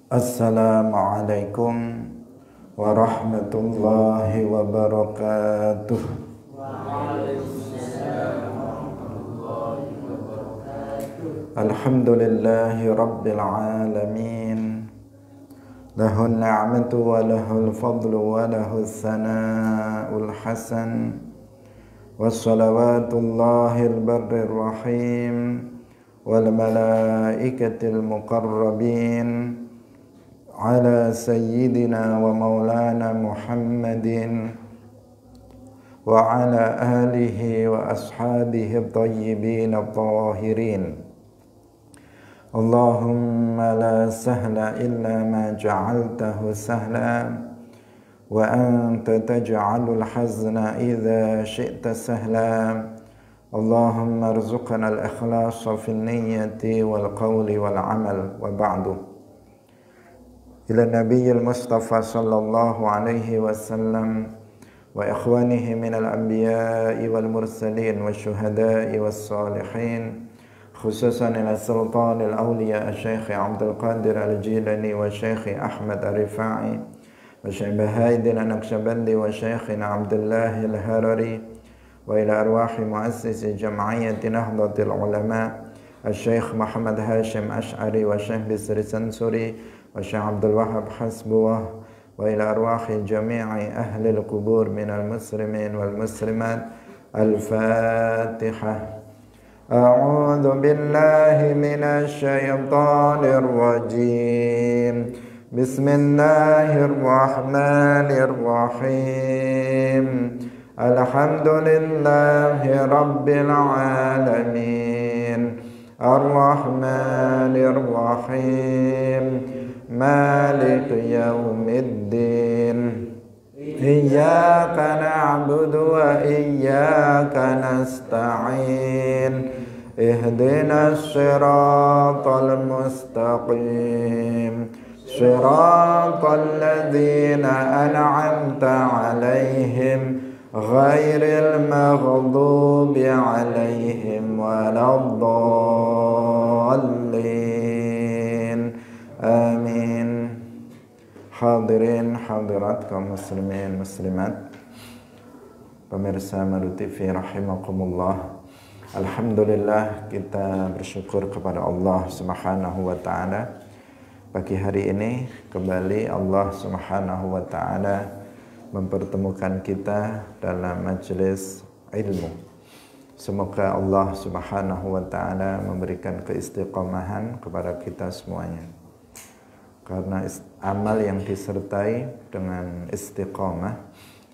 Assalamualaikum warahmatullahi wabarakatuh. Alhamdulillahi rabbil alamin. Lahul ni'matu wa lahul fadlu wa lahul thana'ul hasan. Wassalawatullahil barrir rahim wal malaikatil muqarrabin ala sayyidina wa maulana Muhammadin wa ala alihi wa ashabihi at-tayyibin at-tahirin. Allahumma la sahla illa ma ja'altahu sahla wa anta taj'alul hazna idza syi'ta sahla. Allahumma arzuqna al-ikhlasa fil niyyati wal qawli wal amal wa ba'du. Ila nabiyil mustafa sallallahu alaihi wasallam wa ikhwanihi minal anbiya'i wal mursalin wa syuhada'i was salihin, khususan ila sultanil awliya Syekh Abdul Qadir Al-Jilani wa Syekh Ahmad Ar-Rifai wa Syekh Bahaidin An-Naqsyabandi wa Syekhina Abdullah Al-Harari wa ila arwahi muassisi jam'iyyati Nahdlatul Ulama Syekh Muhammad Hashim Ash'ari wa Syekh Bisri Sansuri wa Syekh Abdul Wahab Hasbuwah wa ila arwahi jami'i ahli al-qubur minal muslimin wal muslimat. Al-Fatihah. A'udzu billahi minasy syaithanir rajim. Bismillahirrahmanirrahim. Alhamdulillahi rabbil alamin. Ar-Rahmanir Rahim. Malik yaumiddin. Iyyaka na'budu wa iyyaka nasta'in. Ihdinas siratal mustaqim. Siratal ladzina an'amta 'alaihim ghairil maghdubi 'alaihim waladdallin. Amin. Hadirin hadirat kaum muslimin muslimat, pemirsa Madu TV rahimakumullah. Alhamdulillah, kita bersyukur kepada Allah Subhanahu wa taala. Pagi hari ini kembali Allah Subhanahu wa taala mempertemukan kita dalam majelis ilmu. Semoga Allah Subhanahu wa taala memberikan keistiqomahan kepada kita semuanya. Karena amal yang disertai dengan istiqamah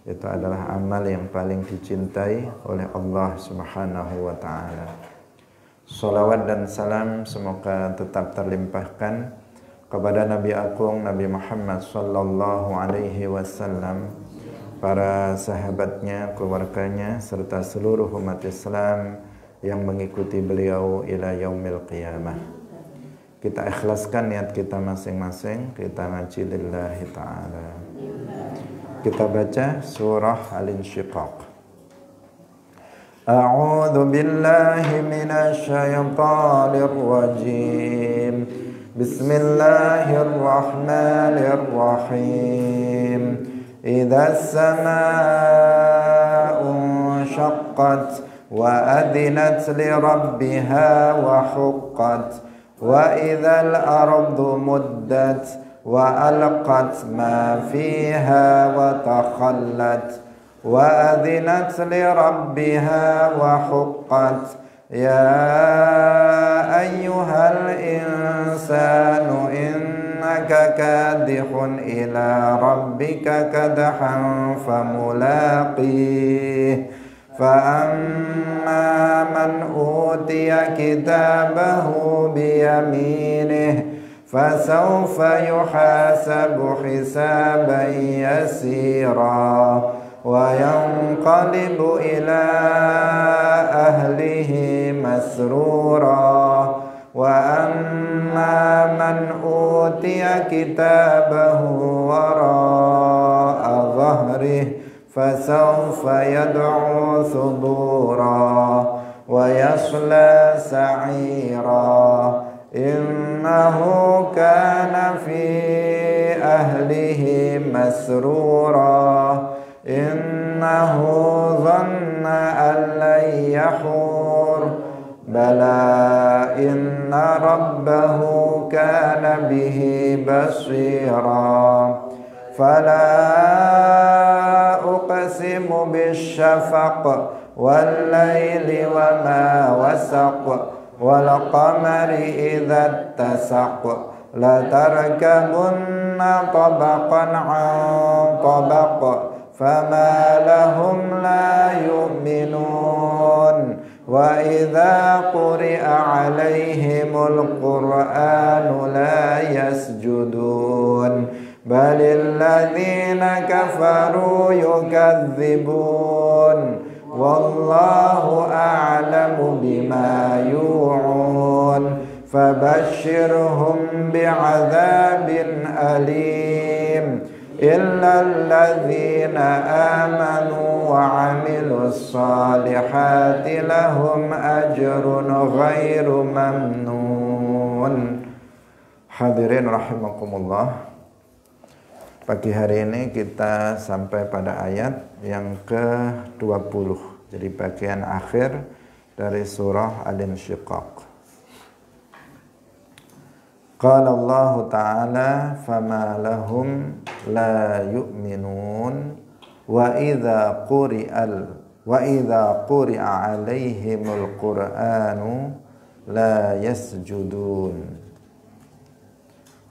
itu adalah amal yang paling dicintai oleh Allah Subhanahu wa taala. Shalawat dan salam semoga tetap terlimpahkan kepada Nabi Agung Nabi Muhammad sallallahu alaihi wasallam, para sahabatnya, keluarganya serta seluruh umat Islam yang mengikuti beliau ila yaumil qiyamah. Kita ikhlaskan niat kita masing-masing, kita ngaji lillahi ta'ala. Kita baca surah Al-Insyiqaq. A'udzu billahi minasy syaithanir rajim. Bismillahirrahmanirrahim. Idzas samaa'u syaqqat wa adinat li rabbiha wa huqqat. Wa idzal ardu muddat wa alqat ma fiha wa takhallat wa adzinat li rabbiha wa huqqat. Ya ayyuhal insanu innaka kadihun ila rabbika kadhan famulaqih. فأما من أوتي كتابه بيمينه فسوف يحاسب حسابا يسيرا وينقلب إلى أهله مسرورا وأما من أوتي كتابه وراء ظهره فسوف يدعو ثبورا ويصلى سعيرا innahu kana fi ahlihi masrura innahu dhanna an lan yahur bala inna rabbahu kana bihi basira fala uqsimu bisyafaq wal laili wa ma wasaq wal qamari idza tasaq la tarkabunna tabaqan an tabaq fama lahum la yu'minun wa idza quri'a 'alaihimul qur'anu la yasjudun balil ladzina kafaru yukadzibun wallahu a'lamu bima yu'un fabashshirhum bi'adzabin alim illa alladzina amanu wa 'amilus salihati lahum ajrun ghairu mamnun. Hadirin rahimakumullah, pagi hari ini kita sampai pada ayat yang ke-20, jadi bagian akhir dari surah Al-Insyiqaq. Qala Allah Ta'ala fama lahum la yu'minun wa idza quri'a 'alaihimul qur'anu la yasjudun.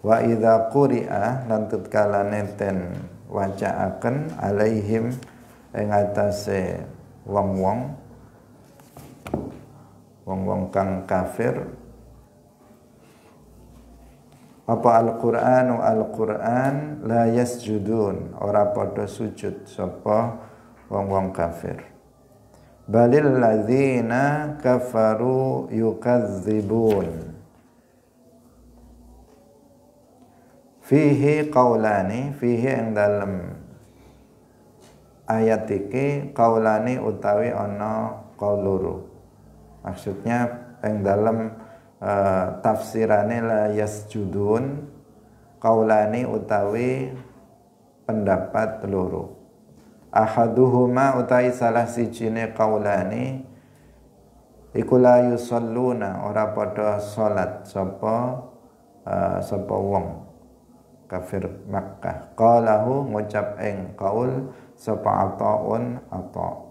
Wa idza quri'a lan tatkala nenten wacaaken alaihim ing atase wong-wong kang kafir apa Al-Qur'anu Al-Qur'an la yasjudun ora padha sujud sapa wong-wong kafir balil ladzina kafaru yukadzibun fihi qaulani fihi ing dalem ayat iki qaulani utawi ana qaul loro maksudnya ing dalem tafsirane la yasjudun qaulani utawi pendapat loro ahaduhuma utawi salah sijine qaulani iku la yusalluna ora padha salat sapa wong kafir Makkah qalahu ngucap ing qaul sapa ataun ata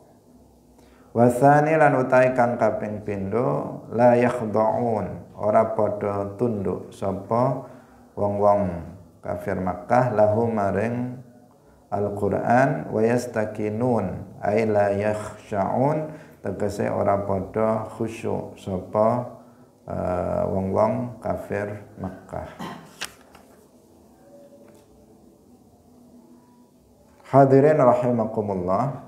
wasani lan utahe kang kaping pindho la yakhda'un ora padha tunduk sapa wong-wong kafir Makkah lahu maring Al-Qur'an wa yastakinun ay la yakhsha'un tegese ora padha khusyuk sapa wong-wong kafir Makkah. Hadirin rahimakumullah,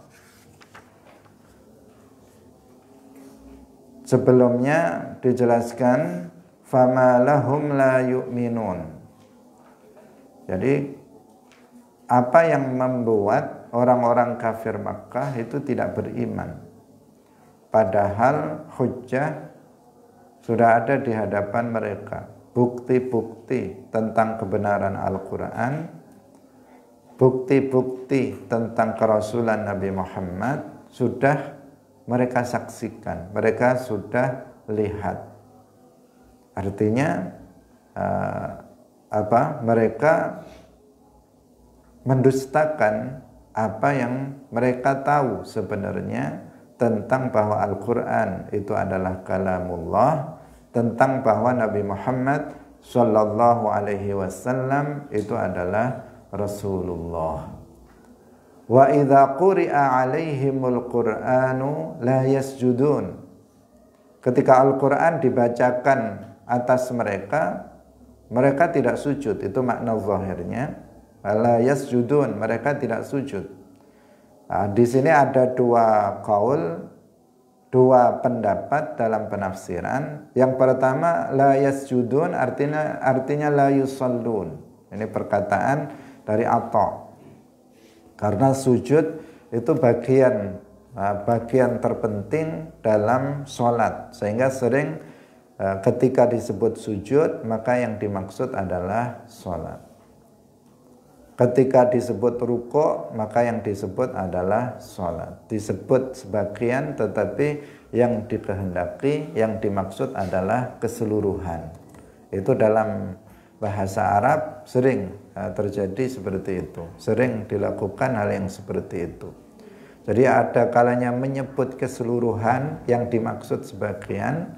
sebelumnya dijelaskan fama lahum la yu'minun. Jadi apa yang membuat orang-orang kafir Makkah itu tidak beriman? Padahal hujjah sudah ada di hadapan mereka, bukti-bukti tentang kebenaran Al-Qur'an, bukti-bukti tentang kerasulan Nabi Muhammad sudah mereka saksikan, mereka sudah lihat. Artinya mereka mendustakan apa yang mereka tahu sebenarnya tentang bahwa Al-Qur'an itu adalah kalamullah, tentang bahwa Nabi Muhammad sallallahu alaihi wasallam itu adalah Rasulullah. Wa idza quri'a 'alaihimul qur'anu la yasjudun. Ketika Al-Qur'an dibacakan atas mereka, mereka tidak sujud. Itu makna zahirnya. La yasjudun, mereka tidak sujud. Nah, di sini ada dua qaul, dua pendapat dalam penafsiran. Yang pertama la yasjudun artinya la yusallun. Ini perkataan dari Atha. Karena sujud itu bagian terpenting dalam sholat, sehingga sering ketika disebut sujud, maka yang dimaksud adalah sholat. Ketika disebut rukuk, maka yang disebut adalah sholat. Disebut sebagian, tetapi yang dikehendaki, yang dimaksud adalah keseluruhan. Itu dalam bahasa Arab sering terjadi seperti itu. Sering dilakukan hal yang seperti itu. Jadi ada kalanya menyebut keseluruhan, yang dimaksud sebagian.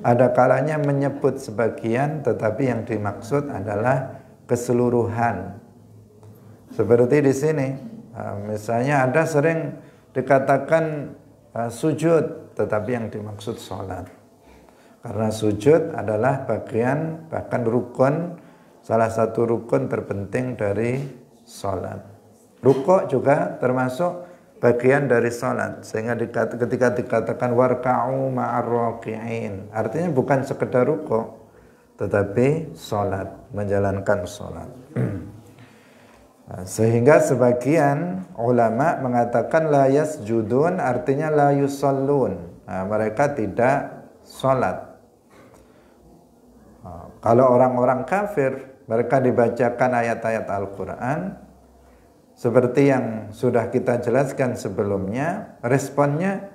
Ada kalanya menyebut sebagian, tetapi yang dimaksud adalah keseluruhan. Seperti di sini, misalnya ada sering dikatakan sujud, tetapi yang dimaksud sholat. Karena sujud adalah bagian, bahkan rukun, salah satu rukun terpenting dari sholat. Rukuk juga termasuk bagian dari sholat. Sehingga ketika dikatakan warka'u ma'ar raki'in, artinya bukan sekedar rukuk, tetapi sholat, menjalankan sholat. Sehingga sebagian ulama mengatakan la yasjudun, artinya la yusallun. Mereka tidak sholat. Kalau orang-orang kafir, mereka dibacakan ayat-ayat Al-Quran, seperti yang sudah kita jelaskan sebelumnya, responnya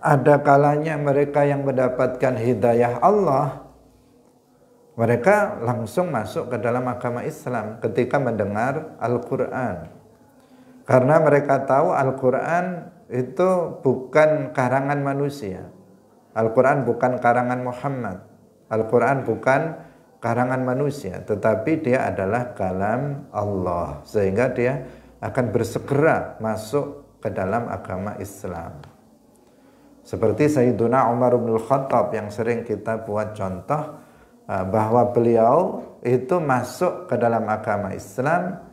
ada kalanya mereka yang mendapatkan hidayah Allah, mereka langsung masuk ke dalam agama Islam ketika mendengar Al-Quran. Karena mereka tahu Al-Quran itu bukan karangan manusia. Al-Quran bukan karangan Muhammad. Al-Quran bukan karangan manusia, tetapi dia adalah kalam Allah. Sehingga dia akan bersegera masuk ke dalam agama Islam. Seperti Sayyiduna Umar bin Khattab yang sering kita buat contoh, bahwa beliau itu masuk ke dalam agama Islam,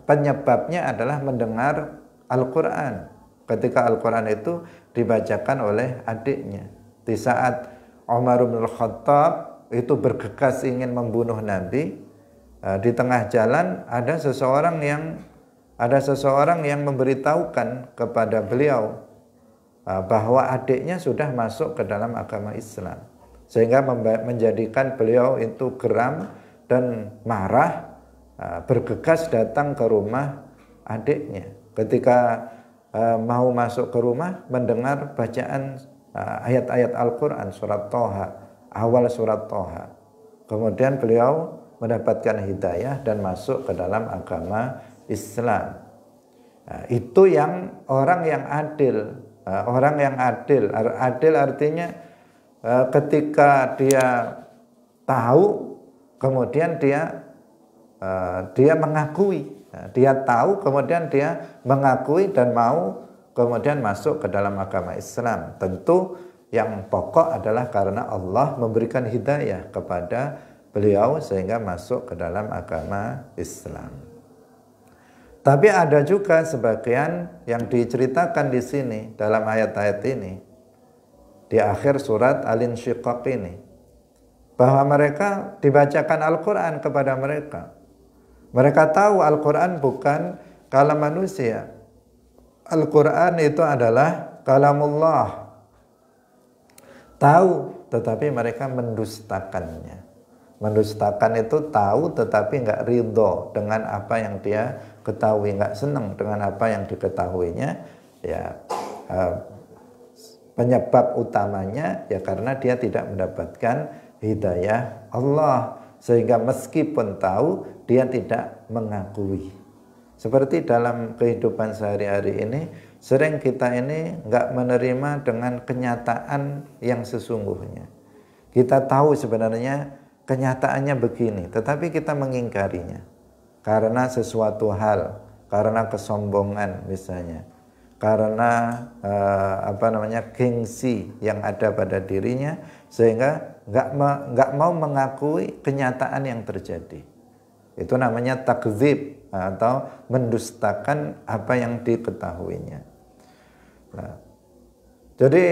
penyebabnya adalah mendengar Al-Quran. Ketika Al-Quran itu dibacakan oleh adiknya. Di saat Umar bin Khattab itu bergegas ingin membunuh Nabi, di tengah jalan ada seseorang yang memberitahukan kepada beliau bahwa adiknya sudah masuk ke dalam agama Islam. Sehingga menjadikan beliau itu geram dan marah, bergegas datang ke rumah adiknya. Ketika mau masuk ke rumah, mendengar bacaan ayat-ayat Al-Quran, surat Toha, awal surat Toha. Kemudian beliau mendapatkan hidayah dan masuk ke dalam agama Islam. Itu yang orang yang adil. Orang yang adil. Adil artinya ketika dia tahu, kemudian dia mengakui. Dia tahu, kemudian dia mengakui dan mau kemudian masuk ke dalam agama Islam. Tentu yang pokok adalah karena Allah memberikan hidayah kepada beliau sehingga masuk ke dalam agama Islam. Tapi ada juga sebagian yang diceritakan di sini dalam ayat-ayat ini, di akhir surat Al-Insyiqaq ini, bahwa mereka dibacakan Al-Quran kepada mereka. Mereka tahu Al-Quran bukan kalam manusia. Al-Quran itu adalah kalamullah. Tahu, tetapi mereka mendustakannya. Mendustakan itu tahu tetapi enggak ridho dengan apa yang dia ketahui, enggak senang dengan apa yang diketahuinya. Ya, penyebab utamanya ya karena dia tidak mendapatkan hidayah Allah, sehingga meskipun tahu dia tidak mengakui. Seperti dalam kehidupan sehari-hari ini, sering kita ini nggak menerima dengan kenyataan yang sesungguhnya. Kita tahu sebenarnya kenyataannya begini, tetapi kita mengingkarinya karena sesuatu hal, karena kesombongan misalnya, karena gengsi yang ada pada dirinya, sehingga nggak mau mengakui kenyataan yang terjadi. Itu namanya takdzib atau mendustakan apa yang diketahuinya. Nah, jadi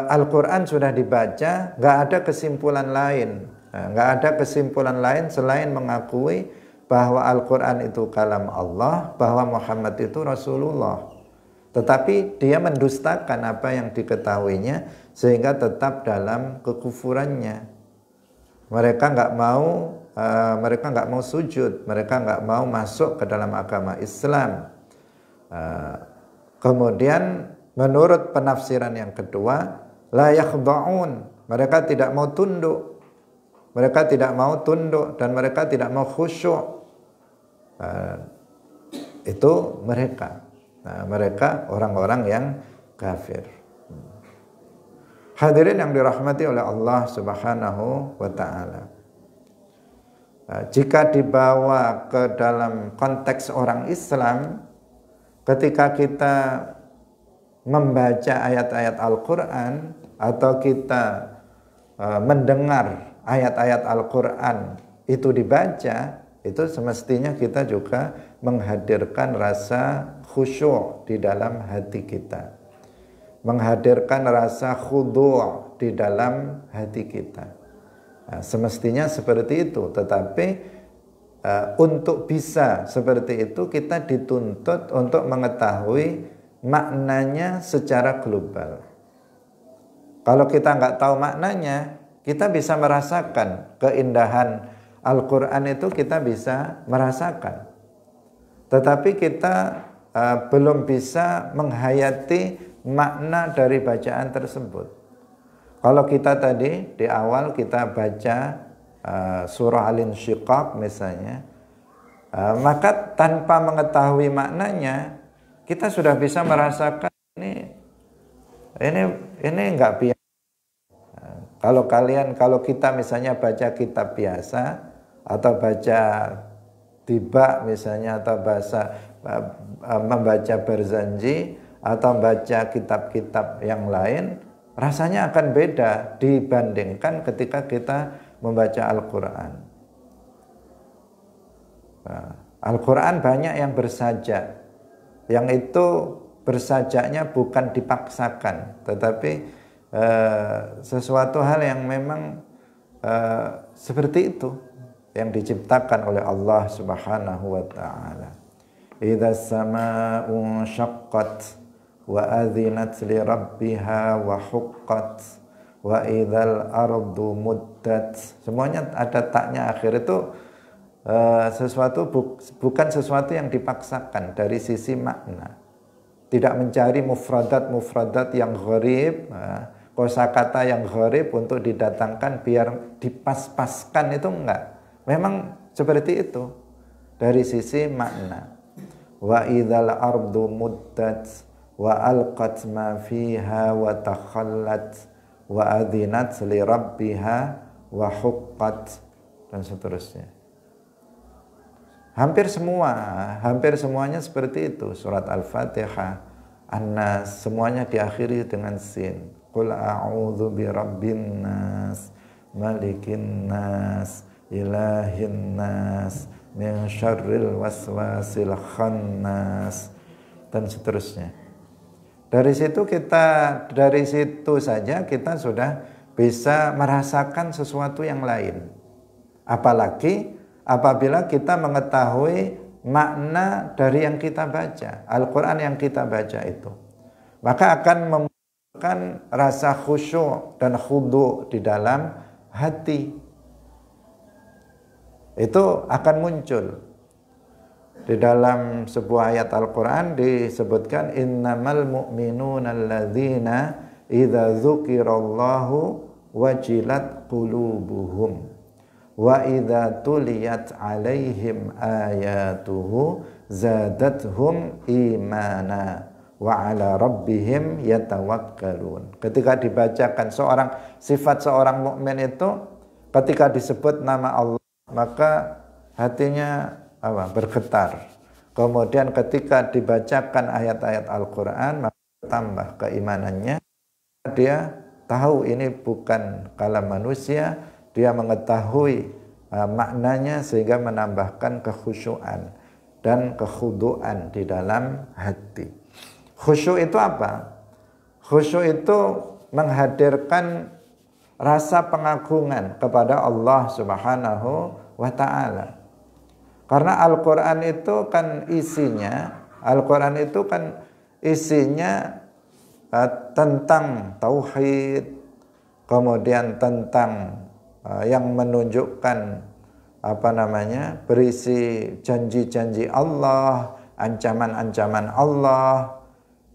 Al-Quran sudah dibaca, nggak ada kesimpulan lain, nggak ada kesimpulan lain selain mengakui bahwa Al-Quran itu kalam Allah, bahwa Muhammad itu Rasulullah. tetapi dia mendustakan apa yang diketahuinya sehingga tetap dalam kekufurannya. Mereka nggak mau sujud, mereka nggak mau masuk ke dalam agama Islam. Kemudian menurut penafsiran yang kedua, la yakhda'un, mereka tidak mau tunduk. Mereka tidak mau tunduk dan mereka tidak mau khusyuk. Itu mereka. Mereka orang-orang yang kafir. Hadirin yang dirahmati oleh Allah Subhanahu wa ta'ala. Jika dibawa ke dalam konteks orang Islam, ketika kita membaca ayat-ayat Al-Quran atau kita mendengar ayat-ayat Al-Quran itu dibaca, itu semestinya kita juga menghadirkan rasa khusyuk di dalam hati kita, menghadirkan rasa khudu' di dalam hati kita. Semestinya seperti itu, tetapi untuk bisa seperti itu kita dituntut untuk mengetahui maknanya secara global. Kalau kita nggak tahu maknanya, kita bisa merasakan keindahan Al-Quran itu, kita bisa merasakan. Tetapi kita belum bisa menghayati makna dari bacaan tersebut. Kalau kita tadi di awal kita baca surah Al-Insyiqaq misalnya, maka tanpa mengetahui maknanya, kita sudah bisa merasakan ini nggak biasa. Kalau kita misalnya baca kitab biasa atau baca tiba misalnya, atau membaca Barzanji atau baca kitab-kitab yang lain, rasanya akan beda dibandingkan ketika kita membaca Al-Quran. Al-Quran banyak yang bersajak, yang itu bersajaknya bukan dipaksakan, tetapi sesuatu hal yang memang seperti itu yang diciptakan oleh Allah Subhanahu wa ta'ala. Idza samaa'u syaqqat wa adzinat li rabbiha wa huqqat wa idzal ardu muddat. Semuanya ada taknya akhir, itu bukan sesuatu yang dipaksakan dari sisi makna. Tidak mencari mufradat yang gharib, kosakata yang gharib untuk didatangkan biar dipas-paskan, itu enggak. Memang seperti itu dari sisi makna. Wa idzal ardu muddat wa alqat ma fiha wa takhallat wa adzinat li rabbiha wa huqqat, dan seterusnya. Hampir semuanya seperti itu. Surat Al-Fatihah, An-Nas, semuanya diakhiri dengan sin. Qul a'udzu birabbin nas, malikin nas, ilahin nas, min syarril waswasil khannas, dan seterusnya. Dari situ saja kita sudah bisa merasakan sesuatu yang lain. Apalagi apabila kita mengetahui makna dari yang kita baca, Al-Quran yang kita baca itu, maka akan memberikan rasa khusyuk dan khudu di dalam hati. Itu akan muncul. Di dalam sebuah ayat Al-Quran disebutkan, innamal mu'minuna alladzina idza dzukirallahu wajilat qulubuhum wa idza tuliyat alaihim ayatuhu zadathum imana wa ala rabbihim yatawakkalun. Ketika dibacakan sifat seorang mukmin itu, ketika disebut nama Allah, maka hatinya bergetar. Kemudian ketika dibacakan ayat-ayat Al-Quran, maka tambah keimanannya. Dia tahu ini bukan kalam manusia, dia mengetahui maknanya sehingga menambahkan kekhusyuan dan kekhuduan di dalam hati. Khusyuk itu apa? Khusyuk itu menghadirkan rasa pengagungan kepada Allah Subhanahu wa ta'ala. Karena Al-Quran itu kan isinya, Al-Quran itu kan isinya tentang tauhid, kemudian tentang yang menunjukkan berisi janji-janji Allah, ancaman-ancaman Allah,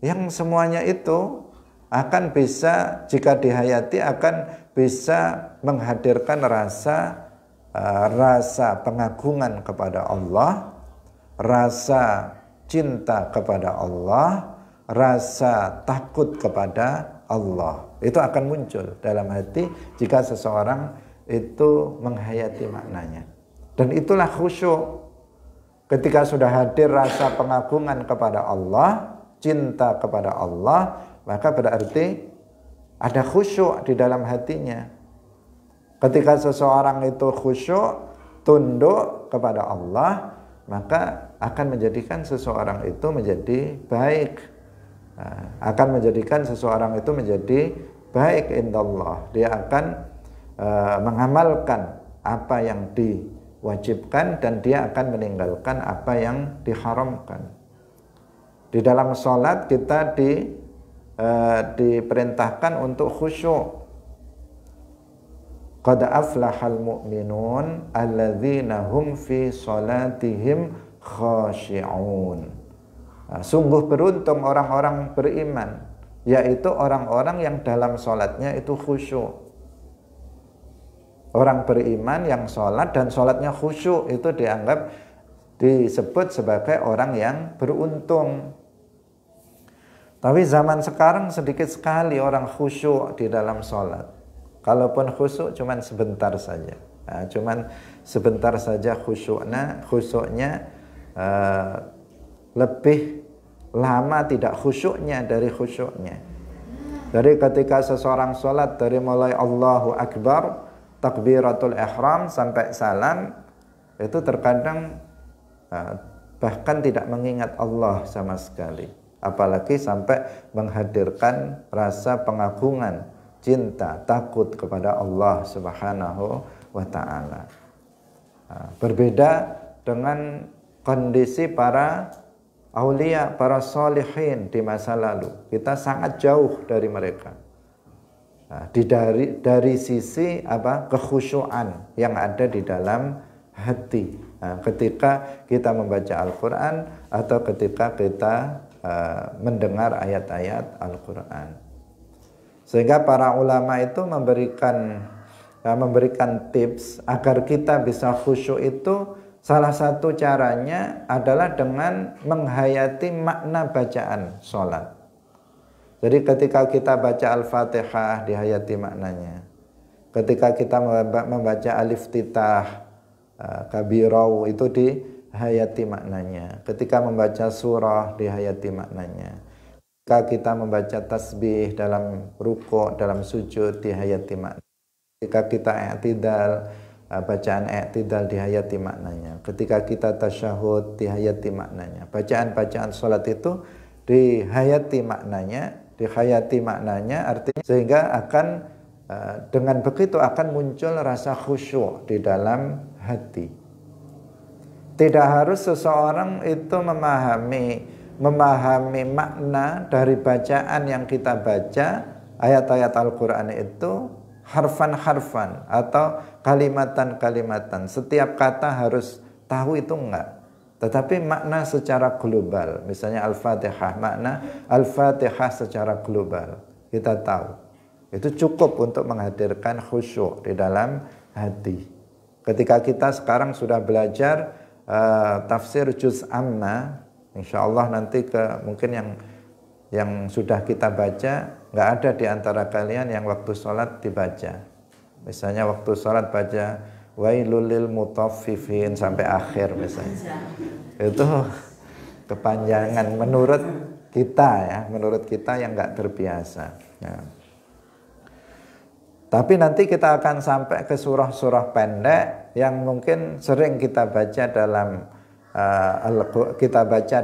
yang semuanya itu akan bisa, jika dihayati, akan bisa menghadirkan rasa pengagungan kepada Allah, rasa cinta kepada Allah, rasa takut kepada Allah. Itu akan muncul dalam hati jika seseorang itu menghayati maknanya. Dan itulah khusyuk. Ketika sudah hadir rasa pengagungan kepada Allah, cinta kepada Allah, maka berarti ada khusyuk di dalam hatinya. Ketika seseorang itu khusyuk, tunduk kepada Allah, maka akan menjadikan seseorang itu menjadi baik. Akan menjadikan seseorang itu menjadi baik indallah. Dia akan mengamalkan apa yang diwajibkan dan dia akan meninggalkan apa yang diharamkan. Di dalam sholat kita diperintahkan untuk khusyuk. Qad aflahal mu'minun alladzina hum fi sholatihim khashi'un. Sungguh beruntung orang-orang beriman, yaitu orang-orang yang dalam sholatnya itu khusyuk. Orang beriman yang sholat dan sholatnya khusyuk itu disebut sebagai orang yang beruntung. Tapi zaman sekarang sedikit sekali orang khusyuk di dalam sholat. Kalaupun khusyuk cuman sebentar saja. Cuman sebentar saja khusyuknya lebih lama tidak khusyuknya dari khusyuknya. Dari ketika seseorang sholat, dari mulai Allahu Akbar, takbiratul ihram sampai salam, itu terkadang bahkan tidak mengingat Allah sama sekali. Apalagi sampai menghadirkan rasa pengagungan, cinta, takut kepada Allah Subhanahu wa ta'ala. Berbeda dengan kondisi para aulia, para sholihin di masa lalu. Kita sangat jauh dari mereka. Dari sisi kekhusyuan yang ada di dalam hati. Ketika kita membaca Al-Quran atau ketika kita mendengar ayat-ayat Al-Quran. Sehingga para ulama itu memberikan tips agar kita bisa khusyuk itu. Salah satu caranya adalah dengan menghayati makna bacaan sholat. Jadi ketika kita baca Al-Fatihah, dihayati maknanya. Ketika kita membaca Al-Iftitah, Kabirau, itu dihayati maknanya. Ketika membaca surah, dihayati maknanya. Ketika kita membaca tasbih dalam rukuk, dalam sujud, dihayati maknanya. Ketika kita i'tidal, bacaan i'tidal dihayati maknanya. Ketika kita tasyahud, dihayati maknanya. Bacaan-bacaan sholat itu dihayati maknanya, artinya sehingga akan dengan begitu akan muncul rasa khusyuk di dalam hati. Tidak harus seseorang itu memahami makna dari bacaan yang kita baca, ayat-ayat Al-Quran itu harfan-harfan atau kalimatan-kalimatan. Setiap kata harus tahu itu enggak. Tetapi makna secara global. Misalnya Al-Fatihah, makna Al-Fatihah secara global kita tahu. Itu cukup untuk menghadirkan khusyuk di dalam hati. Ketika kita sekarang sudah belajar tafsir juz amma, insyaallah nanti mungkin yang sudah kita baca, nggak ada di antara kalian yang waktu sholat dibaca. Misalnya waktu sholat baca wailul lil mutaffifin sampai akhir misalnya. Itu kepanjangan menurut kita yang nggak terbiasa. Nah. Tapi nanti kita akan sampai ke surah-surah pendek yang mungkin sering kita baca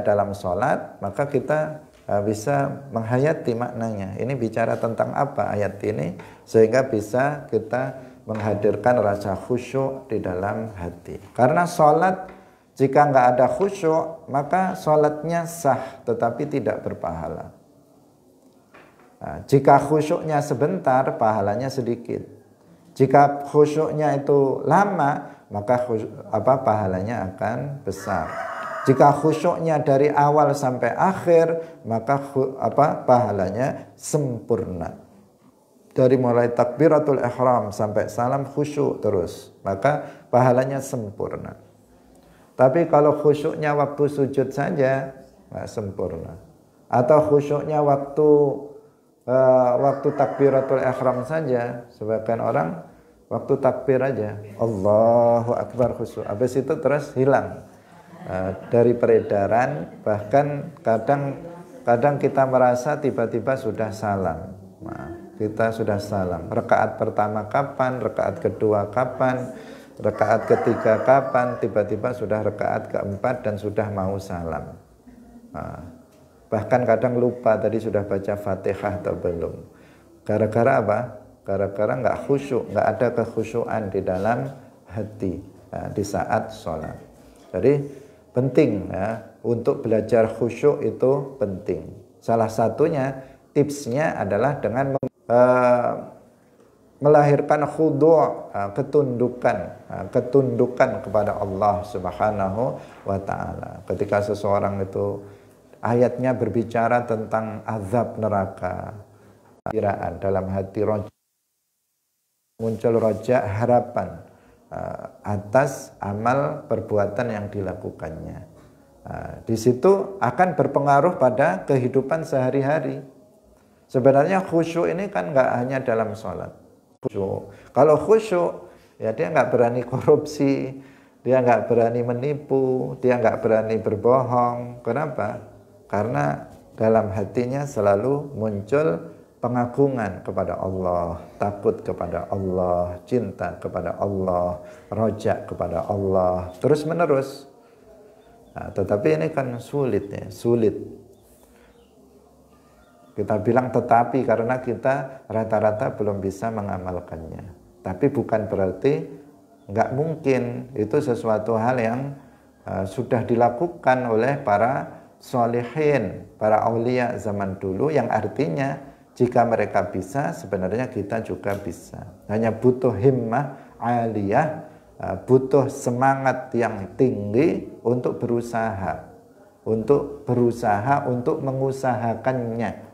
dalam sholat, maka kita bisa menghayati maknanya. Ini bicara tentang apa ayat ini, sehingga bisa kita menghadirkan rasa khusyuk di dalam hati. Karena sholat Jika nggak ada khusyuk, maka sholatnya sah tetapi tidak berpahala. Nah, jika khusyuknya sebentar, pahalanya sedikit. Jika khusyuknya itu lama, maka pahalanya akan besar. Jika khusyuknya dari awal sampai akhir, maka pahalanya sempurna. Dari mulai takbiratul ihram sampai salam khusyuk terus, maka pahalanya sempurna. Tapi kalau khusyuknya waktu sujud saja, nggak sempurna. Atau khusyuknya waktu takbiratul ihram saja, sebagian orang waktu takbir aja, Allahu Akbar khusyuk, habis itu terus hilang dari peredaran. Bahkan kadang kita merasa tiba-tiba sudah salam. Nah, kita sudah salam. Rakaat pertama kapan? Rakaat kedua kapan? Rakaat ketiga kapan? Tiba-tiba sudah rakaat keempat dan sudah mau salam. Nah, bahkan kadang lupa tadi sudah baca Fatihah atau belum. Gara-gara apa? Gara-gara nggak khusyuk, nggak ada kekhusyuan di dalam hati di saat sholat. Jadi penting ya, untuk belajar khusyuk itu penting. Salah satunya, tipsnya adalah dengan melahirkan khudu', ketundukan kepada Allah Subhanahu wa taala. Ketika seseorang itu ayatnya berbicara tentang azab neraka, dalam hati muncul roja harapan atas amal perbuatan yang dilakukannya. Di situ akan berpengaruh pada kehidupan sehari-hari. Sebenarnya khusyuk ini kan nggak hanya dalam sholat. Khusyuk. Kalau khusyuk, ya dia nggak berani korupsi, dia nggak berani menipu, dia nggak berani berbohong. Kenapa? Karena dalam hatinya selalu muncul pengagungan kepada Allah, takut kepada Allah, cinta kepada Allah, rojak kepada Allah, terus menerus. Nah, tetapi ini kan sulit ya, sulit. Kita bilang tetapi karena kita rata-rata belum bisa mengamalkannya. Tapi bukan berarti nggak mungkin. Itu sesuatu hal yang sudah dilakukan oleh para sholihin, para aulia zaman dulu, yang artinya jika mereka bisa, sebenarnya kita juga bisa. Hanya butuh himmah aliyah, butuh semangat yang tinggi untuk berusaha, untuk mengusahakannya.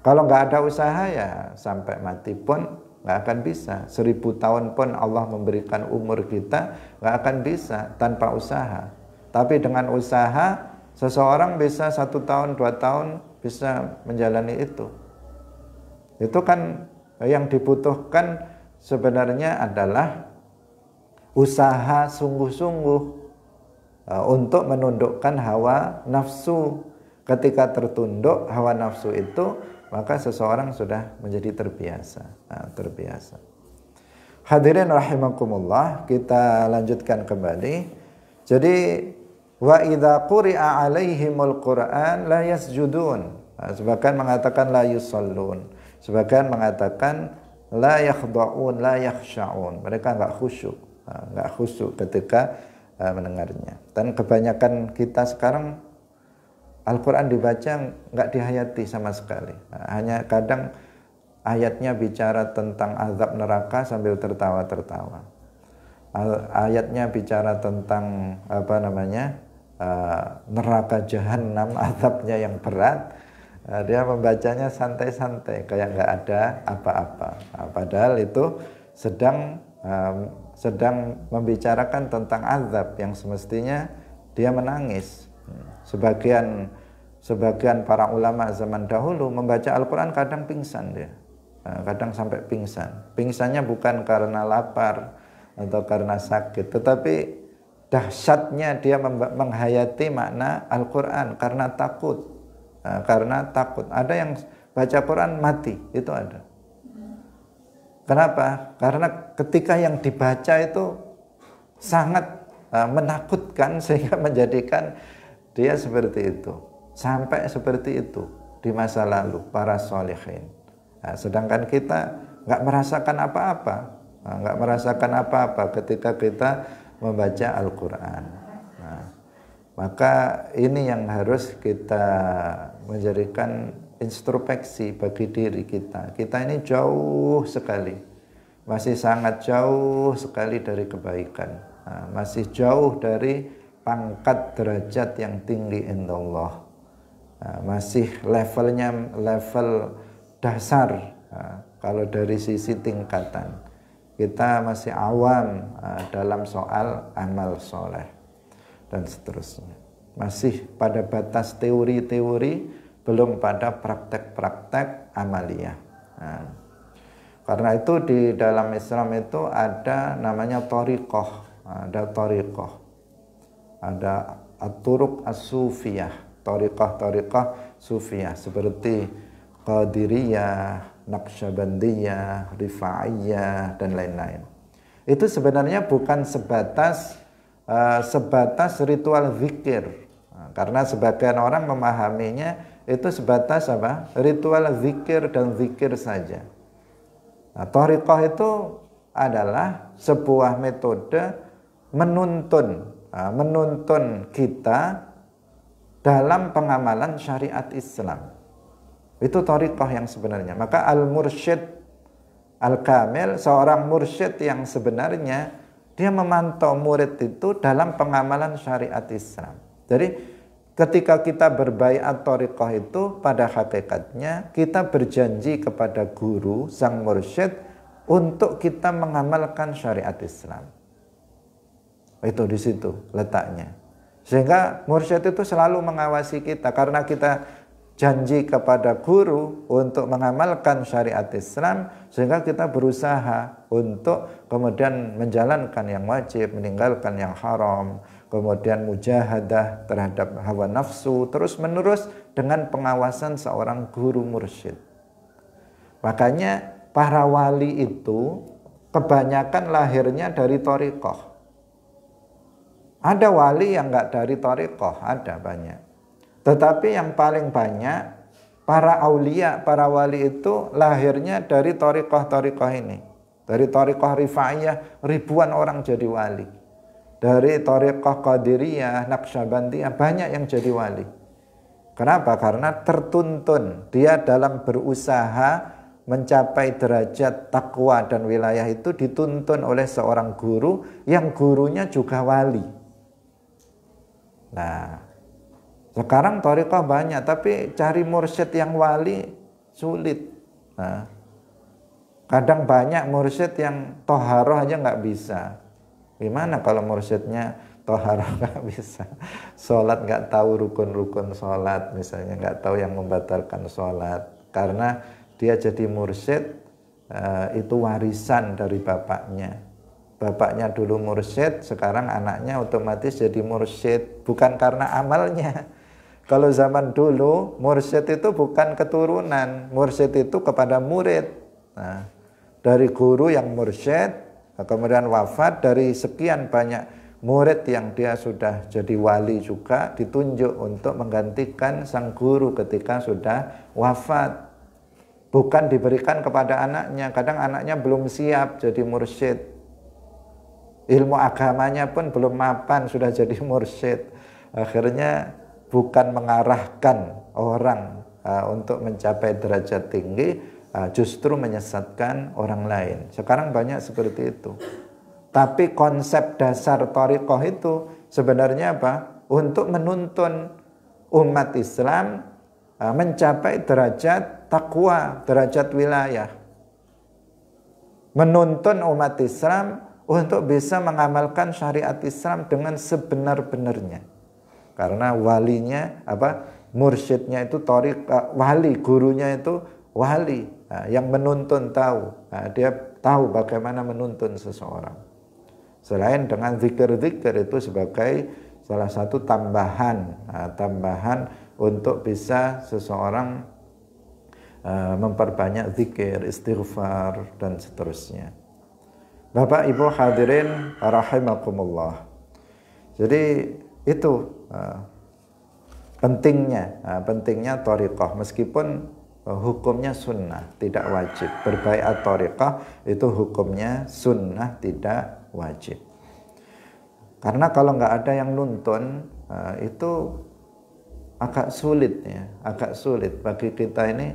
Kalau nggak ada usaha ya sampai mati pun nggak akan bisa. 1000 tahun pun Allah memberikan umur kita, nggak akan bisa tanpa usaha. Tapi dengan usaha, seseorang bisa 1 tahun, 2 tahun bisa menjalani itu. Itu kan yang dibutuhkan sebenarnya adalah usaha sungguh-sungguh untuk menundukkan hawa nafsu. Ketika tertunduk hawa nafsu itu, maka seseorang sudah menjadi terbiasa. Terbiasa. Hadirin rahimakumullah, kita lanjutkan kembali. Jadi wa idza quri'a 'alaihimul Qur'an la yasjudun. Sebagian mengatakan la yusallun. Sebagian mengatakan la yakhda'un, la yakhsha'un. Mereka enggak khusyuk ketika mendengarnya. Dan kebanyakan kita sekarang Al-Quran dibaca nggak dihayati sama sekali. Hanya kadang ayatnya bicara tentang azab neraka sambil tertawa-tertawa. Ayatnya bicara tentang neraka jahanam, azabnya yang berat. Dia membacanya santai-santai, kayak nggak ada apa-apa. Padahal itu sedang membicarakan tentang azab yang semestinya dia menangis. Sebagian para ulama zaman dahulu membaca Al-Quran kadang pingsan dia, kadang sampai pingsan. Pingsannya bukan karena lapar atau karena sakit, tetapi dahsyatnya dia menghayati makna Al-Quran karena takut. Ada yang baca Quran mati, itu ada. Kenapa? Karena ketika yang dibaca itu sangat menakutkan sehingga menjadikan dia seperti itu, sampai seperti itu di masa lalu para sholihin. Sedangkan kita nggak merasakan apa-apa, ketika kita membaca Al-Quran. Maka ini yang harus kita menjadikan introspeksi bagi diri kita. Kita ini jauh sekali, masih sangat jauh sekali dari kebaikan. Masih jauh dari pangkat derajat yang tinggi indallah. Masih levelnya level dasar. Kalau dari sisi tingkatan, kita masih awam dalam soal amal soleh dan seterusnya. Masih pada batas teori-teori, belum pada praktek-praktek amaliyah. Karena itu di dalam Islam itu ada namanya thariqah, ada thariqah, ada at-turuq as-sufiyah, thariqah sufiyah seperti Qadiriyah, Naqsyabandiyah, Rifa'iyah dan lain-lain. Itu sebenarnya bukan sebatas ritual zikir. Karena sebagian orang memahaminya itu sebatas apa? Ritual zikir dan zikir saja. Thariqah itu adalah sebuah metode menuntun kita dalam pengamalan syariat Islam. Itu thariqah yang sebenarnya. Maka al-mursyid al-kamil, seorang mursyid yang sebenarnya, dia memantau murid itu dalam pengamalan syariat Islam. Jadi ketika kita berbaiat thariqah itu, pada hakikatnya kita berjanji kepada guru, sang mursyid, untuk kita mengamalkan syariat Islam. Itu di situ letaknya. Sehingga mursyid itu selalu mengawasi kita, karena kita janji kepada guru untuk mengamalkan syariat Islam, sehingga kita berusaha untuk kemudian menjalankan yang wajib, meninggalkan yang haram, kemudian mujahadah terhadap hawa nafsu, terus menerus dengan pengawasan seorang guru mursyid. Makanya para wali itu kebanyakan lahirnya dari thariqah. Ada wali yang enggak dari thariqah, ada banyak. Tetapi yang paling banyak para aulia, para wali itu lahirnya dari thariqah ini. Dari thariqah Rifa'iyah ribuan orang jadi wali. Dari thariqah Qadiriyah, Naqsyabandiyah banyak yang jadi wali. Kenapa? Karena tertuntun. Dia dalam berusaha mencapai derajat takwa dan wilayah itu dituntun oleh seorang guru yang gurunya juga wali. Nah, sekarang thariqah banyak, tapi cari mursyid yang wali sulit. Nah, kadang banyak mursyid yang toharoh aja nggak bisa. Gimana kalau mursyidnya toharoh nggak bisa? Sholat nggak tahu rukun-rukun sholat, misalnya nggak tahu yang membatalkan sholat. Karena dia jadi mursyid, itu warisan dari bapaknya. Bapaknya dulu mursyid, sekarang anaknya otomatis jadi mursyid. Bukan karena amalnya. Kalau zaman dulu, mursyid itu bukan keturunan, mursyid itu kepada murid. Nah, dari guru yang mursyid, kemudian wafat, dari sekian banyak murid yang dia sudah jadi wali juga, ditunjuk untuk menggantikan sang guru ketika sudah wafat. Bukan diberikan kepada anaknya, kadang anaknya belum siap jadi mursyid. Ilmu agamanya pun belum mapan, sudah jadi mursyid. Akhirnya bukan mengarahkan orang untuk mencapai derajat tinggi, justru menyesatkan orang lain. Sekarang banyak seperti itu. Tapi konsep dasar thariqah itu sebenarnya apa? Untuk menuntun umat Islam mencapai derajat takwa, derajat wilayah. Menuntun umat Islam untuk bisa mengamalkan syariat Islam dengan sebenar-benarnya. Karena walinya mursyidnya itu wali, gurunya itu wali, yang menuntun tahu. Dia tahu bagaimana menuntun seseorang. Selain dengan zikir-zikir itu sebagai salah satu tambahan untuk bisa seseorang memperbanyak zikir, istighfar dan seterusnya. Bapak Ibu hadirin rahimakumullah. Jadi itu pentingnya thariqah, meskipun hukumnya sunnah, tidak wajib. Berbaiat thariqah itu hukumnya sunnah, tidak wajib. Karena kalau nggak ada yang nuntun, itu agak sulit ya, agak sulit bagi kita ini,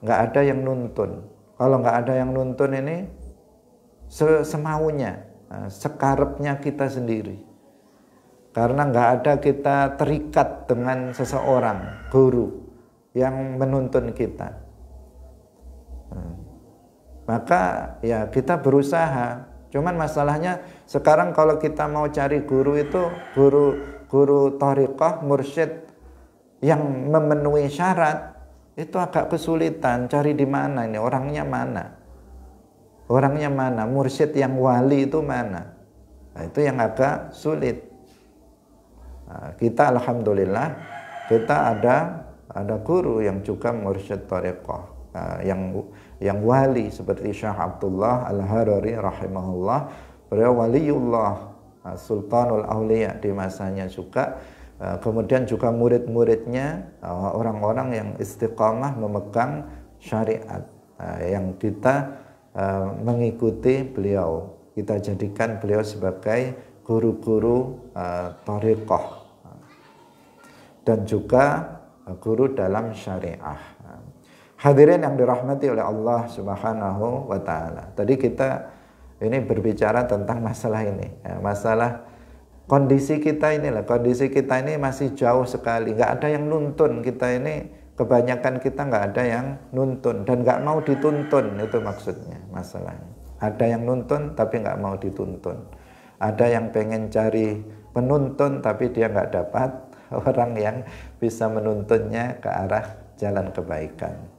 nggak ada yang nuntun. Kalau nggak ada yang nuntun ini semaunya, sekarepnya kita sendiri. Karena nggak ada kita terikat dengan seseorang, guru yang menuntun kita. Maka ya kita berusaha. Cuman masalahnya sekarang kalau kita mau cari guru itu, guru thariqah, mursyid yang memenuhi syarat, itu agak kesulitan. Cari di mana ini, orangnya mana? Orangnya mana? Mursyid yang wali itu mana? Nah, itu yang agak sulit. Nah, kita alhamdulillah kita ada guru yang juga mursyid thariqah, yang wali seperti Syekh Abdullah Al-Harari rahimahullah. Beliau waliullah, sultanul auliya di masanya juga. Kemudian juga murid-muridnya orang-orang yang istiqamah memegang syariat, yang kita mengikuti beliau. Kita jadikan beliau sebagai guru-guru thariqah dan juga guru dalam syariah. Hadirin yang dirahmati oleh Allah Subhanahu wa taala. Tadi kita ini berbicara tentang masalah ini, masalah kondisi kita inilah. Kondisi kita ini masih jauh sekali, nggak ada yang nuntun kita ini. Kebanyakan kita nggak ada yang nuntun dan nggak mau dituntun, itu maksudnya masalahnya. Ada yang nuntun tapi nggak mau dituntun. Ada yang pengen cari penuntun tapi dia nggak dapat orang yang bisa menuntunnya ke arah jalan kebaikan.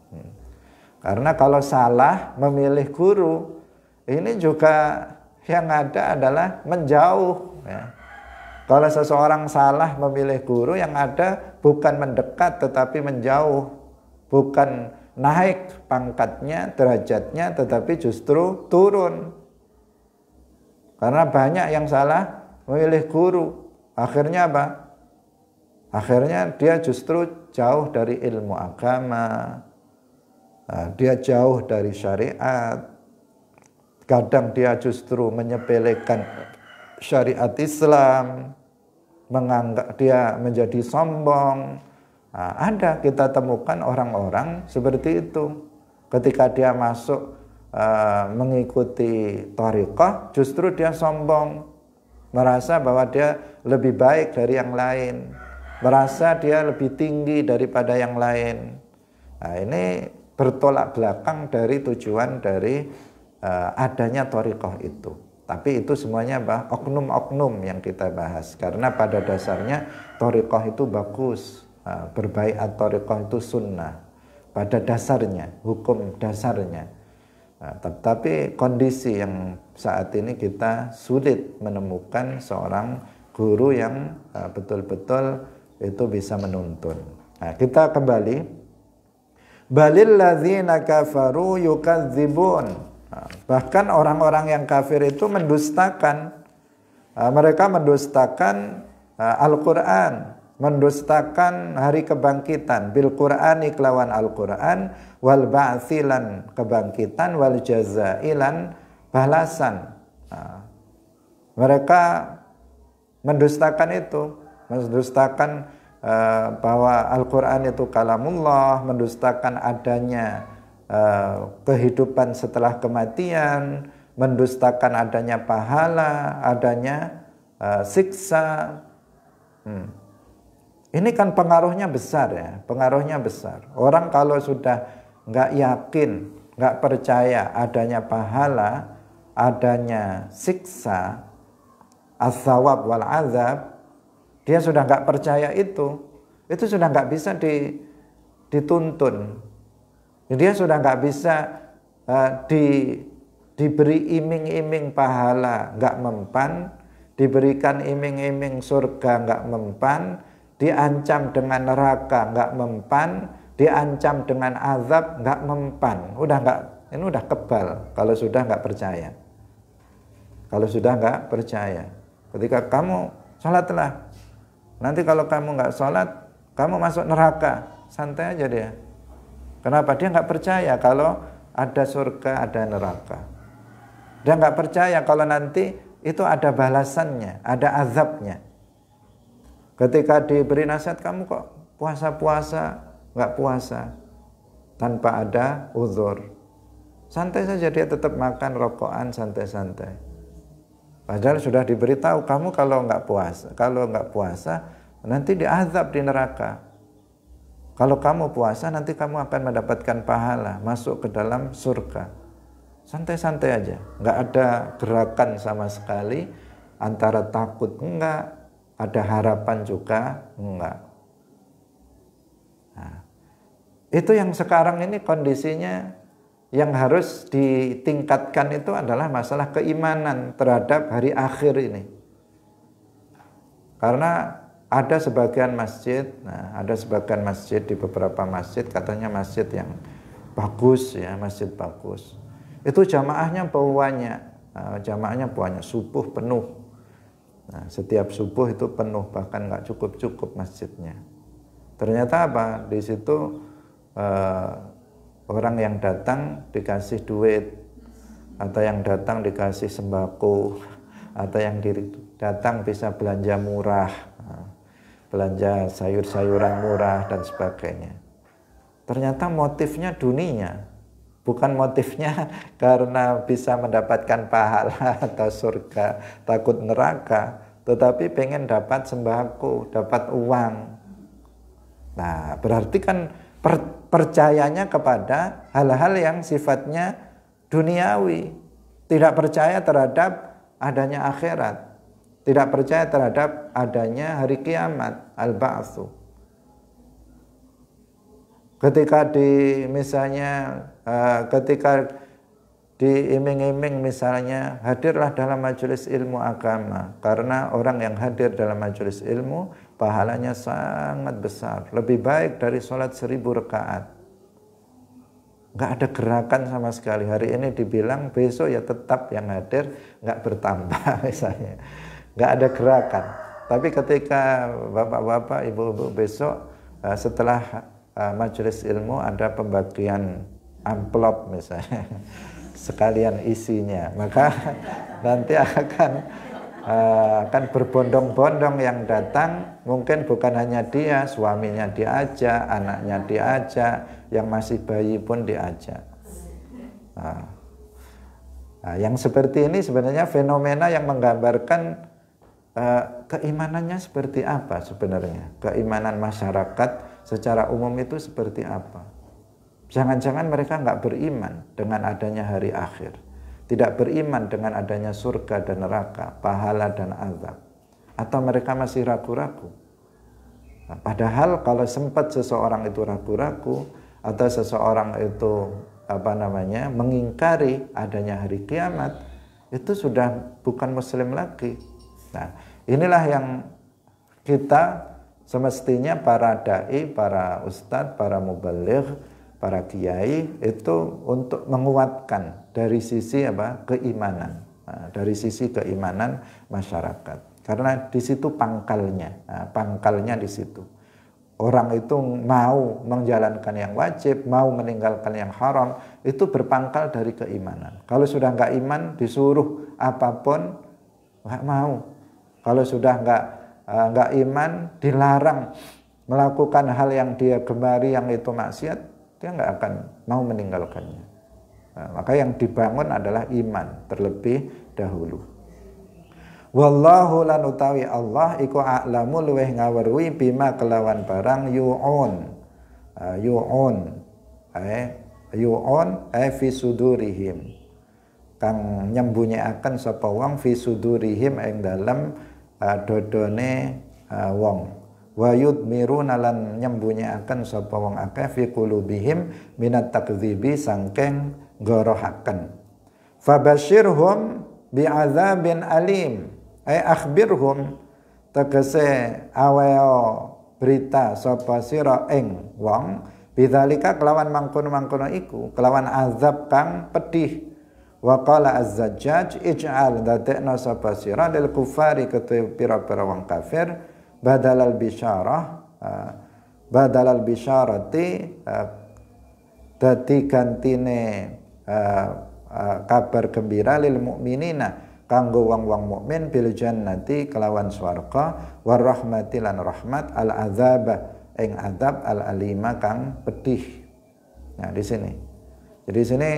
Karena kalau salah memilih guru, ini juga yang ada adalah menjauh ya. Kalau seseorang salah memilih guru, yang ada bukan mendekat tetapi menjauh, bukan naik pangkatnya, derajatnya, tetapi justru turun. Karena banyak yang salah memilih guru, akhirnya apa? Akhirnya dia justru jauh dari ilmu agama, dia jauh dari syariat. Kadang dia justru menyepelekan syariat Islam, menganggap dia menjadi sombong. Ada kita temukan orang-orang seperti itu. Ketika dia masuk mengikuti thariqah, justru dia sombong, merasa bahwa dia lebih baik dari yang lain, merasa dia lebih tinggi daripada yang lain. Nah, ini bertolak belakang dari tujuan dari adanya thariqah itu. Tapi itu semuanya oknum-oknum yang kita bahas. Karena pada dasarnya thariqah itu bagus, berbaiat thariqah itu sunnah pada dasarnya, hukum dasarnya. Tapi kondisi yang saat ini kita sulit menemukan seorang guru yang betul-betul itu bisa menuntun. Nah, kita kembali. Balil ladzina kafaru yukadzibun. Bahkan orang-orang yang kafir itu mendustakan. Mereka mendustakan Al-Quran, mendustakan hari kebangkitan, bil Qur'ani kelawan Al-Quran, wal ba'tsilan kebangkitan, wal jazailan balasan. Mereka mendustakan itu, mendustakan bahwa Al-Quran itu kalamullah, mendustakan adanya kehidupan setelah kematian, mendustakan adanya pahala, adanya siksa. Ini kan pengaruhnya besar ya, pengaruhnya besar. Orang kalau sudah nggak yakin, nggak percaya adanya pahala, adanya siksa, as-sawab wal azab, dia sudah nggak percaya itu sudah nggak bisa dituntun. Dia sudah nggak bisa diberi iming-iming pahala, nggak mempan, diberikan iming-iming surga, nggak mempan, diancam dengan neraka, nggak mempan, diancam dengan azab, nggak mempan. Ini udah kebal kalau sudah nggak percaya. Kalau sudah nggak percaya, ketika kamu sholatlah, nanti kalau kamu nggak sholat, kamu masuk neraka, santai aja dia. Kenapa? Dia nggak percaya kalau ada surga, ada neraka. Dia nggak percaya kalau nanti itu ada balasannya, ada azabnya. Ketika diberi nasihat, kamu kok puasa-puasa, nggak puasa, tanpa ada uzur, santai saja, dia tetap makan rokokan santai-santai. Padahal sudah diberitahu, kamu kalau nggak puasa nanti diazab di neraka. Kalau kamu puasa nanti kamu akan mendapatkan pahala, masuk ke dalam surga. Santai-santai aja, nggak ada gerakan sama sekali, antara takut enggak, ada harapan juga enggak. Nah, itu yang sekarang ini kondisinya yang harus ditingkatkan itu adalah masalah keimanan terhadap hari akhir ini. Karena ada sebagian masjid, ada sebagian masjid, di beberapa masjid katanya masjid yang bagus ya, masjid bagus. Itu jamaahnya banyak, subuh penuh. Nah, setiap subuh itu penuh, bahkan nggak cukup masjidnya. Ternyata apa? Di situ orang yang datang dikasih duit, atau yang datang dikasih sembako, atau yang datang bisa belanja murah, belanja sayur-sayuran murah dan sebagainya. Ternyata motifnya dunia. Bukan motifnya karena bisa mendapatkan pahala atau surga, takut neraka, tetapi pengen dapat sembako, dapat uang. Nah, berarti kan percayanya kepada hal-hal yang sifatnya duniawi, tidak percaya terhadap adanya akhirat, tidak percaya terhadap adanya hari kiamat, al-ba'tsu. Ketika ketika diiming-iming misalnya, hadirlah dalam majelis ilmu agama, karena orang yang hadir dalam majelis ilmu pahalanya sangat besar, lebih baik dari sholat 1000 rakaat. Nggak ada gerakan sama sekali. Hari ini dibilang, besok ya tetap yang hadir nggak bertambah misalnya, nggak ada gerakan. Tapi ketika bapak-bapak, ibu-ibu besok setelah majelis ilmu ada pembagian amplop misalnya, sekalian isinya, maka nanti akan berbondong-bondong yang datang. Mungkin bukan hanya dia, suaminya diajak, anaknya diajak, yang masih bayi pun diajak. Nah, yang seperti ini sebenarnya fenomena yang menggambarkan keimanannya seperti apa sebenarnya, keimanan masyarakat secara umum itu seperti apa. Jangan-jangan mereka nggak beriman dengan adanya hari akhir, tidak beriman dengan adanya surga dan neraka, pahala dan azab, atau mereka masih ragu-ragu. Nah, padahal kalau sempat seseorang itu ragu-ragu, atau seseorang itu mengingkari adanya hari kiamat, itu sudah bukan muslim lagi. Nah, inilah yang kita semestinya, para dai, para ustadz, para mubaligh, para kiai itu untuk menguatkan dari sisi keimanan, dari sisi keimanan masyarakat. Karena di situ pangkalnya, pangkalnya di situ. Orang itu mau menjalankan yang wajib, mau meninggalkan yang haram, itu berpangkal dari keimanan. Kalau sudah nggak iman, disuruh apapun nggak mau. Kalau sudah nggak iman, dilarang melakukan hal yang dia gemari, yang itu maksiat, dia nggak akan mau meninggalkannya. Nah, maka yang dibangun adalah iman terlebih dahulu. Wallahu lan utawi Allah iku a'lamu luweh ngaweruhi bima kelawan barang yu'un fi sudurihim, kang nyembunyiaken sapa wong fi sudurihim ing dalem dodone wong, wa yudmiruna lan nyembunyiaken sapa wong akeh fi qulubihim minat takdzibi sangking gorohaken. Fabasyirhum bi'adzabin alim, akhbirhum tegese aweo berita sapa sira ing wong bidzalika kelawan mangkono-mangkono iku, kelawan azab kang pedih. Wa qala az-Zajjaj ij'al dadekna sapa sira lil kufari ketu pira-pira wong kafir badalal bisyarati dadi gantine kabar gembira lil mukminina kanggo wong-wong mukmin bil jannati kelawan swarga war rahmati lan rahmat al adzaba ing adzab al alima kang pedih. Nah di sini. Jadi di sini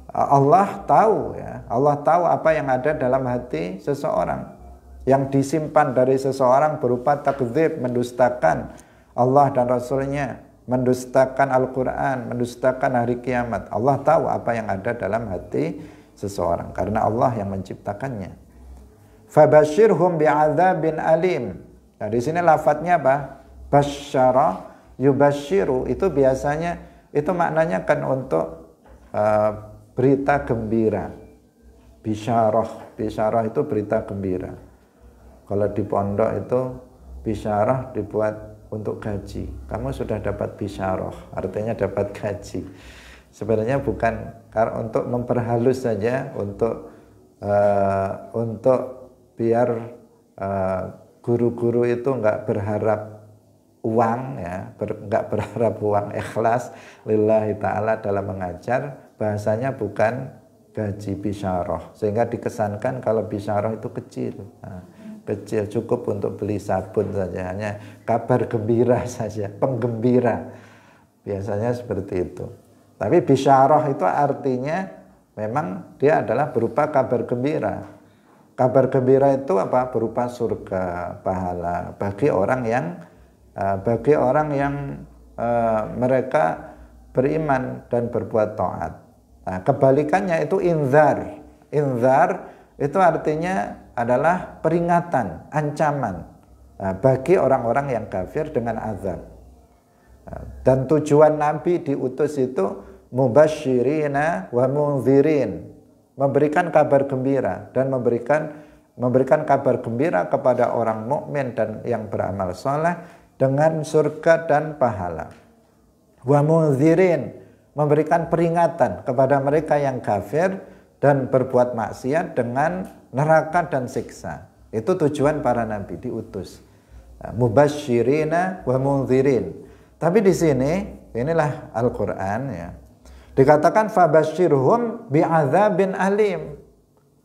Allah tahu ya, Allah tahu apa yang ada dalam hati seseorang. Yang disimpan dari seseorang berupa takdzib, mendustakan Allah dan Rasulnya, mendustakan Al-Quran, mendustakan hari kiamat. Allah tahu apa yang ada dalam hati seseorang karena Allah yang menciptakannya. Fabashirhum bi'adzabin alim. Nah di sini lafadznya apa? Basyara, yubashiru itu biasanya itu maknanya kan untuk berita gembira. Bisyarah itu berita gembira. Kalau di pondok itu bisyarah dibuat untuk gaji. Kamu sudah dapat bisyarah, artinya dapat gaji. Sebenarnya bukan untuk memperhalus saja, untuk biar guru-guru itu nggak berharap uang ya, nggak berharap uang, ikhlas lillahi ta'ala dalam mengajar. Bahasanya bukan gaji bisyarah, sehingga dikesankan kalau bisyarah itu kecil. Kecil, cukup untuk beli sabun saja, hanya kabar gembira saja, penggembira. Biasanya seperti itu. Tapi bisyarah itu artinya memang dia adalah berupa kabar gembira. Kabar gembira itu apa? Berupa surga, pahala bagi orang yang mereka beriman dan berbuat taat. Nah, kebalikannya itu inzar. Inzar itu artinya adalah peringatan, ancaman bagi orang-orang yang kafir dengan azab. Dan tujuan Nabi diutus itu mubasyirina wa munzirin, memberikan kabar gembira dan memberikan kabar gembira kepada orang mukmin dan yang beramal saleh dengan surga dan pahala. Wa munzirin, memberikan peringatan kepada mereka yang kafir dan berbuat maksiat dengan neraka dan siksa. Itu tujuan para nabi diutus. Mubasyirina wa munzirin. Tapi di sini inilah Al-Qur'an ya. Dikatakan fabasyirhum bi'adzabin alim.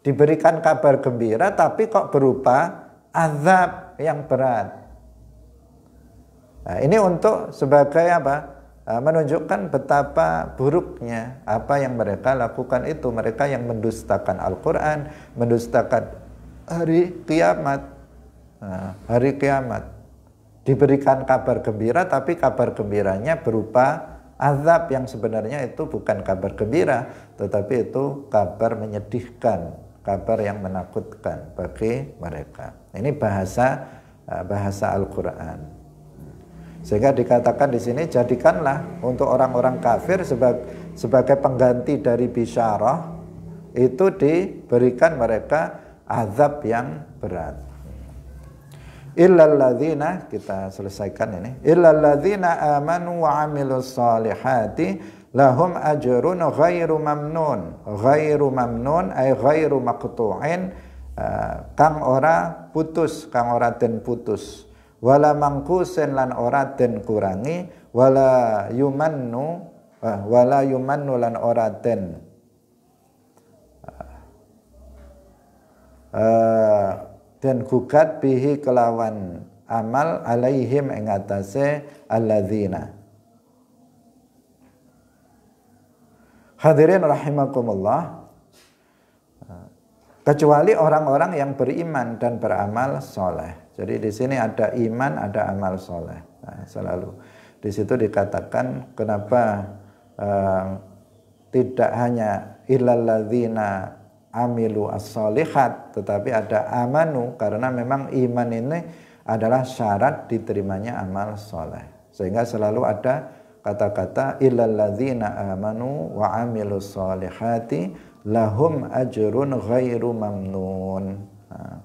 Diberikan kabar gembira tapi kok berupa azab yang berat. Nah, ini untuk sebagai apa? Menunjukkan betapa buruknya apa yang mereka lakukan itu. Mereka yang mendustakan Al-Quran, mendustakan hari kiamat. Hari kiamat diberikan kabar gembira, tapi kabar gembiranya berupa azab yang sebenarnya itu bukan kabar gembira, tetapi itu kabar menyedihkan, kabar yang menakutkan bagi mereka. Ini bahasa Al-Quran. Sehingga dikatakan di sini, jadikanlah untuk orang-orang kafir sebagai pengganti dari bisyarah, itu diberikan mereka azab yang berat. Illalladzina, kita selesaikan ini. Illalladzina amanu wa amilus salihati lahum ajrun ghairu mamnun. Ghairu mamnun ay ghairu maqtu'in, kang ora putus, kang ora den putus. Wala mangkusen lan ora den kurangi, wala yumannu lan ora den dan gugat bihi kelawan amal alaihim ing atase alladzina. Hadirin rahimakumullah, kecuali orang-orang yang beriman dan beramal soleh. Jadi di sini ada iman, ada amal soleh. Nah, selalu di situ dikatakan kenapa tidak hanya illalladzina amilu as-solihat, tetapi ada amanu, karena memang iman ini adalah syarat diterimanya amal soleh. Sehingga selalu ada kata-kata illalladzina amanu wa amilus solihati lahum ajrun ghairu mamnun. Nah,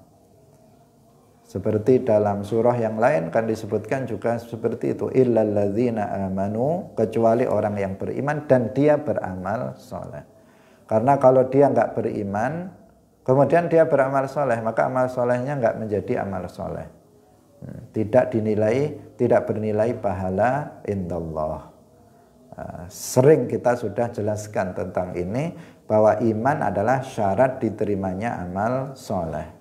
seperti dalam surah yang lain kan disebutkan juga seperti itu, illalladzina amanu, kecuali orang yang beriman dan dia beramal soleh. Karena kalau dia nggak beriman, kemudian dia beramal soleh, maka amal solehnya nggak menjadi amal soleh. Tidak bernilai pahala indallah. Sering kita sudah jelaskan tentang ini, bahwa iman adalah syarat diterimanya amal soleh.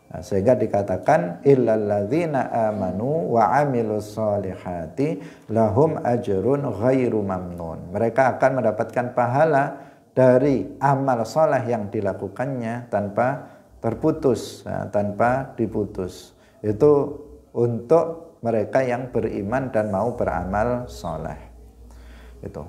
Nah, sehingga dikatakan illalladzina amanu wa amilus solihati lahum ajrun ghairu mamnun. Mereka akan mendapatkan pahala dari amal soleh yang dilakukannya tanpa terputus, tanpa diputus. Itu untuk mereka yang beriman dan mau beramal soleh. Itu.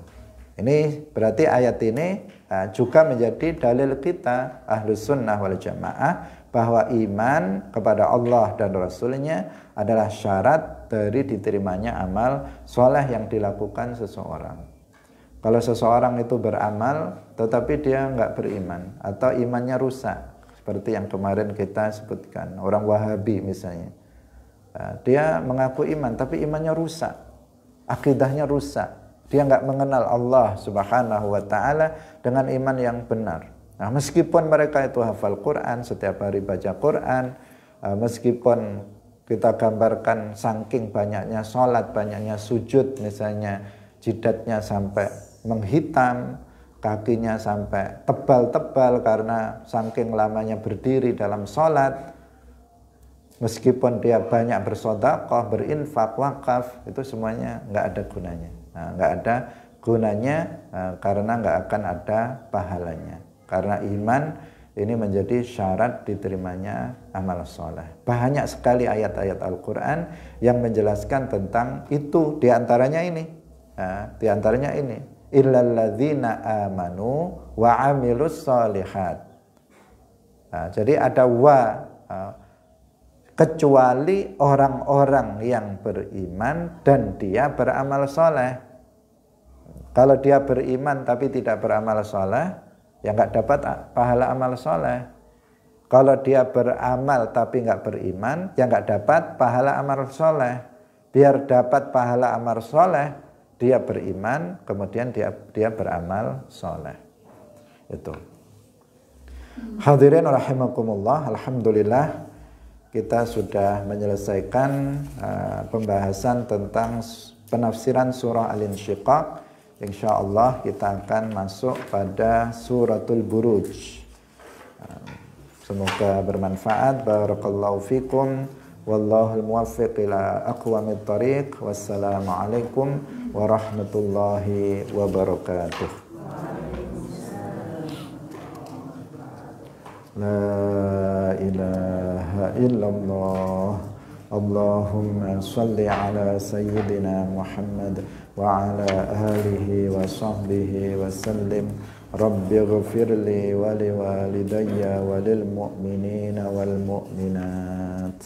Ini berarti ayat ini juga menjadi dalil kita Ahlus Sunnah wal Jamaah bahwa iman kepada Allah dan Rasulnya adalah syarat dari diterimanya amal soleh yang dilakukan seseorang. Kalau seseorang itu beramal tetapi dia nggak beriman atau imannya rusak, seperti yang kemarin kita sebutkan, orang Wahabi misalnya, dia mengaku iman tapi imannya rusak, akidahnya rusak, dia nggak mengenal Allah Subhanahu wa Ta'ala dengan iman yang benar. Nah, meskipun mereka itu hafal Quran, setiap hari baca Quran, meskipun kita gambarkan saking banyaknya sholat, banyaknya sujud, misalnya jidatnya sampai menghitam, kakinya sampai tebal-tebal karena saking lamanya berdiri dalam sholat, meskipun dia banyak bersedekah, berinfak, wakaf, itu semuanya nggak ada gunanya. Nah, nggak ada gunanya karena nggak akan ada pahalanya. Karena iman ini menjadi syarat diterimanya amal soleh. Banyak sekali ayat-ayat Al-Quran yang menjelaskan tentang itu. Di antaranya ini. Di antaranya ini. Illalladzina amanu wa amilus solihat. Jadi ada wa. Kecuali orang-orang yang beriman dan dia beramal soleh. Kalau dia beriman tapi tidak beramal soleh, ya nggak dapat pahala amal soleh. Kalau dia beramal tapi nggak beriman, ya nggak dapat pahala amal soleh. Biar dapat pahala amal soleh, dia beriman, kemudian dia beramal soleh. Itu. Hadirin rahimakumullah, alhamdulillah kita sudah menyelesaikan pembahasan tentang penafsiran surah Al-Insyiqaq. InsyaAllah kita akan masuk pada suratul Buruj. Semoga bermanfaat. Barakallahu fikum. Wallahul muwaffiq ila aqwamit thariq. Wassalamualaikum warahmatullahi wabarakatuh. La ilaha illallah. Allahumma salli ala sayyidina Muhammad wa ala alihi wa sahbihi wa sallim. Rabbi ghafirli wa liwalidayya wa lil mu'minina wal mu'minat.